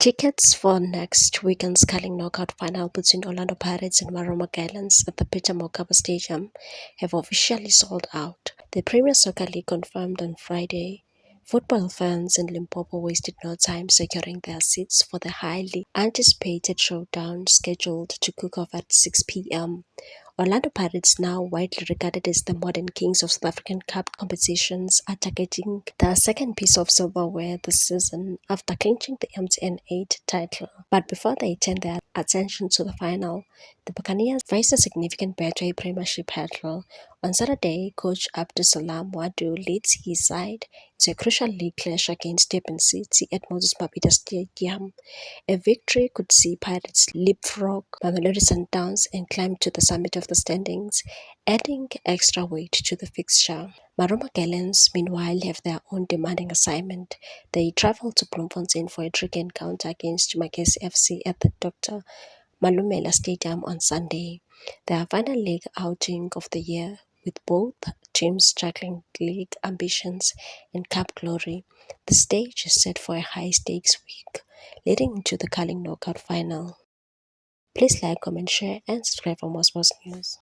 Tickets for next weekend's Carling Knockout final between Orlando Pirates and Maroma Gallants at the Peter Mokaba Stadium have officially sold out. The Premier Soccer League confirmed on Friday. Football fans in Limpopo wasted no time securing their seats for the highly anticipated showdown scheduled to kick off at 6 p.m. Orlando Pirates, now widely regarded as the modern kings of South African Cup competitions, are targeting their second piece of silverware this season after clinching the MTN 8 title. But before they turn their attention to the final, the Buccaneers face a significant Betway Premiership hurdle. On Saturday, coach Abdusalam Wadu leads his side into a crucial league clash against Durban City at Moses Mabhida Stadium. A victory could see Pirates leapfrog Mamelodi Sundowns and climb to the summit of the standings, adding extra weight to the fixture. Maroma Gallants, meanwhile, have their own demanding assignment. They travel to Bloemfontein for a tricky encounter against Magesi FC at the Dr. Malumela Stadium on Sunday, their final league outing of the year, with both teams juggling league ambitions and cup glory. The stage is set for a high-stakes week, leading into the Carling Knockout final. Please like, comment, share, and subscribe for more sports news.